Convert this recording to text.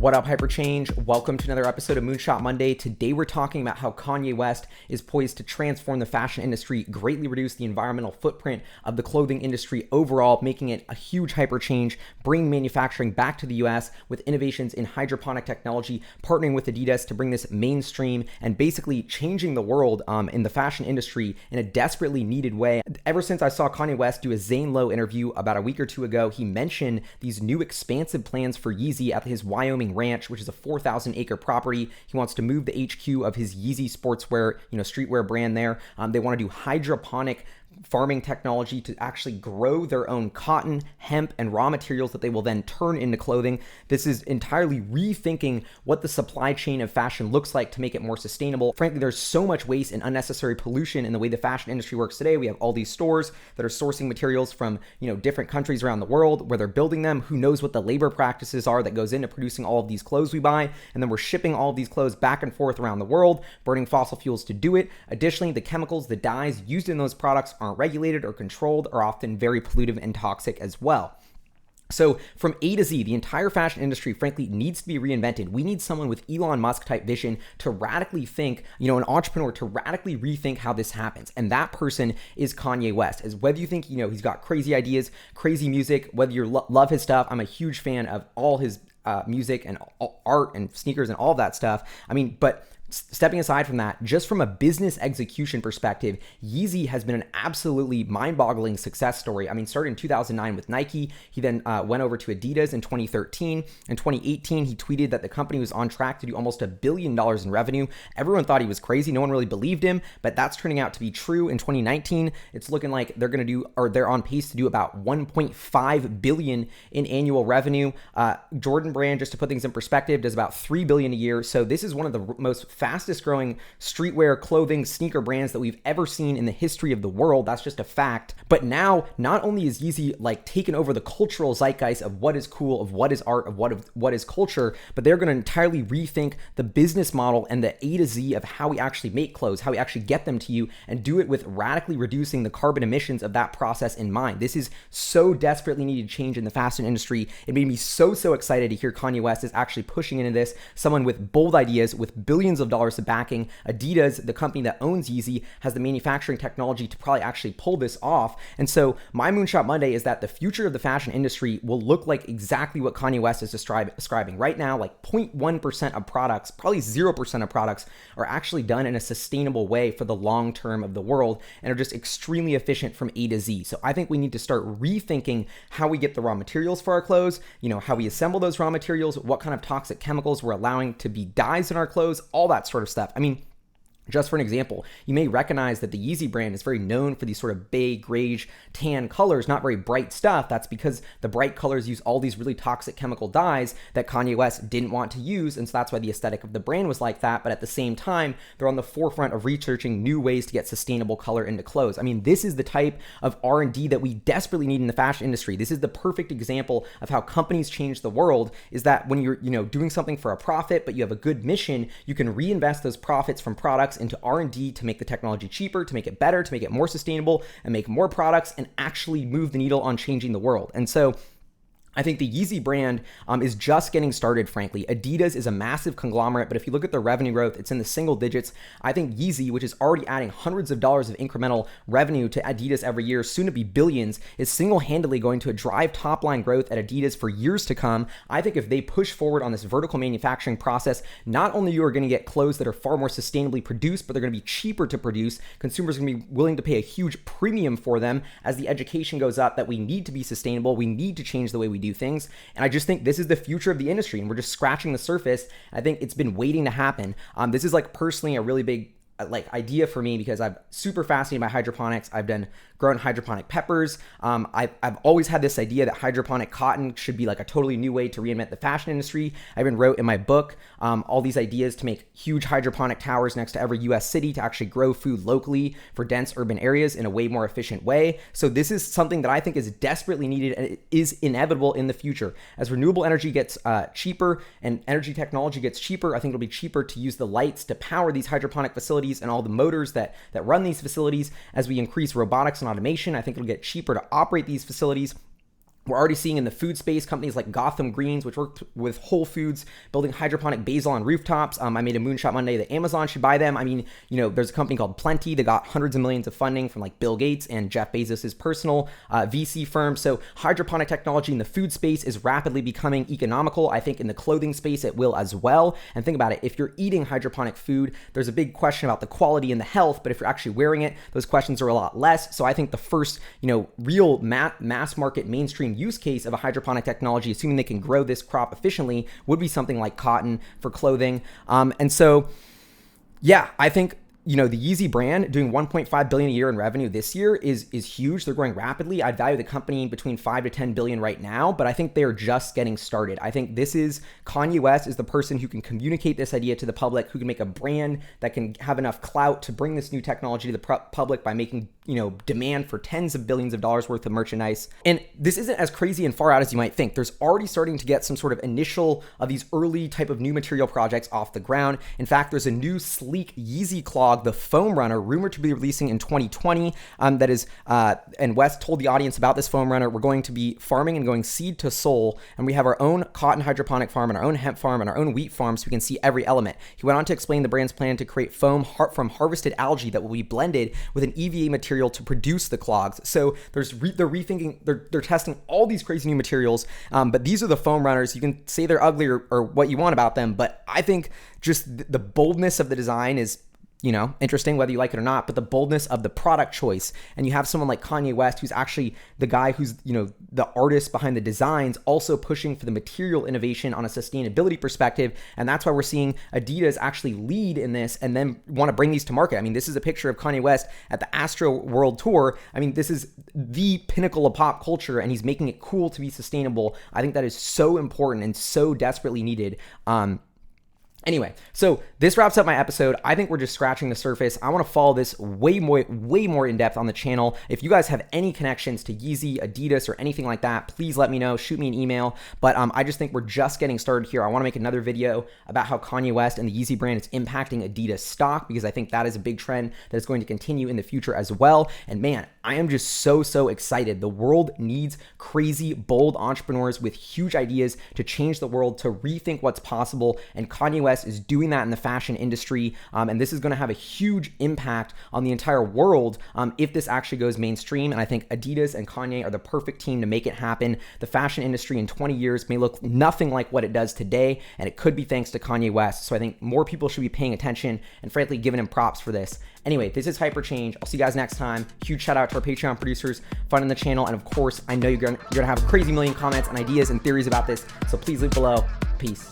What up, HyperChange? Welcome to another episode of Moonshot Monday. Today we're talking about how Kanye West is poised to transform the fashion industry, greatly reduce the environmental footprint of the clothing industry overall, making it a huge hyper change, bringing manufacturing back to the US with innovations in hydroponic technology, partnering with Adidas to bring this mainstream and basically changing the world in the fashion industry in a desperately needed way. Ever since I saw Kanye West do a Zane Lowe interview about a week or two ago, he mentioned these new expansive plans for Yeezy at his Wyoming ranch, which is a 4,000 acre property. He wants to move the HQ of his Yeezy sportswear, streetwear brand there. They want to do hydroponic farming technology to actually grow their own cotton, hemp, and raw materials that they will then turn into clothing. This is entirely rethinking what the supply chain of fashion looks like to make it more sustainable. Frankly, there's so much waste and unnecessary pollution in the way the fashion industry works today. We have all these stores that are sourcing materials from, different countries around the world where they're building them. Who knows what the labor practices are that goes into producing all of these clothes we buy, and then we're shipping all of these clothes back and forth around the world, burning fossil fuels to do it. Additionally, the chemicals, the dyes used in those products aren't regulated or controlled, are often very pollutive and toxic as well. So from A to Z, the entire fashion industry, frankly, needs to be reinvented. We need someone with Elon Musk type vision to radically think, an entrepreneur to radically rethink how this happens. And that person is Kanye West. As whether you think, he's got crazy ideas, crazy music, whether you love his stuff, I'm a huge fan of all his music and art and sneakers and all of that stuff. But stepping aside from that, just from a business execution perspective, Yeezy has been an absolutely mind-boggling success story. Started in 2009 with Nike. He then went over to Adidas in 2013. In 2018, he tweeted that the company was on track to do almost $1 billion in revenue. Everyone thought he was crazy. No one really believed him, but that's turning out to be true. In 2019, it's looking like they're on pace to do about 1.5 billion in annual revenue. Jordan brand, just to put things in perspective, does about 3 billion a year. So this is one of the most fastest growing streetwear, clothing, sneaker brands that we've ever seen in the history of the world. That's just a fact. But now, not only is Yeezy taken over the cultural zeitgeist of what is cool, of what is art, of what is culture, but they're going to entirely rethink the business model and the A to Z of how we actually make clothes, how we actually get them to you, and do it with radically reducing the carbon emissions of that process in mind. This is so desperately needed change in the fashion industry. It made me so excited to hear Kanye West is actually pushing into this, someone with bold ideas, with billions of dollars of backing. Adidas, the company that owns Yeezy, has the manufacturing technology to probably actually pull this off. And so my Moonshot Monday is that the future of the fashion industry will look like exactly what Kanye West is describing. Right now, 0.1% of products, probably 0% of products are actually done in a sustainable way for the long term of the world and are just extremely efficient from A to Z. So I think we need to start rethinking how we get the raw materials for our clothes, how we assemble those raw materials, what kind of toxic chemicals we're allowing to be dyes in our clothes, all that sort of stuff. Just for an example, you may recognize that the Yeezy brand is very known for these sort of beige, grayish, tan colors, not very bright stuff. That's because the bright colors use all these really toxic chemical dyes that Kanye West didn't want to use, and so that's why the aesthetic of the brand was like that. But at the same time, they're on the forefront of researching new ways to get sustainable color into clothes. This is the type of R&D that we desperately need in the fashion industry. This is the perfect example of how companies change the world, is that when you're, doing something for a profit, but you have a good mission, you can reinvest those profits from products into R&D to make the technology cheaper, to make it better, to make it more sustainable, and make more products and actually move the needle on changing the world. And so I think the Yeezy brand is just getting started, frankly. Adidas is a massive conglomerate, but if you look at their revenue growth, it's in the single digits. I think Yeezy, which is already adding hundreds of dollars of incremental revenue to Adidas every year, soon to be billions, is single-handedly going to drive top-line growth at Adidas for years to come. I think if they push forward on this vertical manufacturing process, not only you are going to get clothes that are far more sustainably produced, but they're going to be cheaper to produce. Consumers are going to be willing to pay a huge premium for them as the education goes up that we need to be sustainable. We need to change the way we do things. And I just think this is the future of the industry, and we're just scratching the surface. I think it's been waiting to happen. This is personally a really big idea for me because I'm super fascinated by hydroponics. I've grown hydroponic peppers. I've always had this idea that hydroponic cotton should be a totally new way to reinvent the fashion industry. I even wrote in my book all these ideas to make huge hydroponic towers next to every US city to actually grow food locally for dense urban areas in a way more efficient way. So this is something that I think is desperately needed and it is inevitable in the future. As renewable energy gets cheaper and energy technology gets cheaper, I think it'll be cheaper to use the lights to power these hydroponic facilities and all the motors that run these facilities. As we increase robotics and automation, I think it'll get cheaper to operate these facilities. We're already seeing in the food space companies like Gotham Greens, which worked with Whole Foods, building hydroponic basil on rooftops. I made a Moonshot Monday that Amazon should buy them. I mean, there's a company called Plenty that got hundreds of millions of funding from like Bill Gates and Jeff Bezos' personal VC firm. So hydroponic technology in the food space is rapidly becoming economical. I think in the clothing space, it will as well. And think about it. If you're eating hydroponic food, there's a big question about the quality and the health. But if you're actually wearing it, those questions are a lot less. So I think the first, real mass market mainstream use case of a hydroponic technology, assuming they can grow this crop efficiently, would be something like cotton for clothing. And so, yeah, I think the Yeezy brand doing 1.5 billion a year in revenue this year is huge. They're growing rapidly. I'd value the company between 5 to 10 billion right now, but I think they are just getting started. I think Kanye West is the person who can communicate this idea to the public, who can make a brand that can have enough clout to bring this new technology to the public by making, demand for tens of billions of dollars worth of merchandise. And this isn't as crazy and far out as you might think. There's already starting to get some sort of initial of these early type of new material projects off the ground. In fact, there's a new sleek Yeezy clog, the foam runner, rumored to be releasing in 2020. That is, and West told the audience about this foam runner. We're going to be farming and going seed to soul, and we have our own cotton hydroponic farm and our own hemp farm and our own wheat farm, so we can see every element. He went on to explain the brand's plan to create foam from harvested algae that will be blended with an EVA material to produce the clogs. So they're rethinking, they're testing all these crazy new materials, but these are the foam runners. You can say they're ugly or what you want about them, but I think just the boldness of the design is interesting, whether you like it or not, but the boldness of the product choice. And you have someone like Kanye West, who's actually the guy who's, the artist behind the designs, also pushing for the material innovation on a sustainability perspective. And that's why we're seeing Adidas actually lead in this and then want to bring these to market. I mean, this is a picture of Kanye West at the Astro World Tour. I mean, this is the pinnacle of pop culture, and he's making it cool to be sustainable. I think that is so important and so desperately needed. Anyway, so this wraps up my episode. I think we're just scratching the surface. I want to follow this way more in depth on the channel. If you guys have any connections to Yeezy, Adidas, or anything like that, please let me know. Shoot me an email. But I just think we're just getting started here. I want to make another video about how Kanye West and the Yeezy brand is impacting Adidas stock, because I think that is a big trend that is going to continue in the future as well. And man, I am just so excited. The world needs crazy, bold entrepreneurs with huge ideas to change the world, to rethink what's possible. And Kanye West is doing that in the fashion industry, and this is going to have a huge impact on the entire world if this actually goes mainstream. And I think Adidas and Kanye are the perfect team to make it happen. The fashion industry in 20 years may look nothing like what it does today, and it could be thanks to Kanye West. So I think more people should be paying attention and frankly giving him props for this. Anyway, this is HyperChange. I'll see you guys next time. Huge shout out to our Patreon producers funding the channel, and of course, I know you're gonna have a crazy million comments and ideas and theories about this, so please leave below. Peace.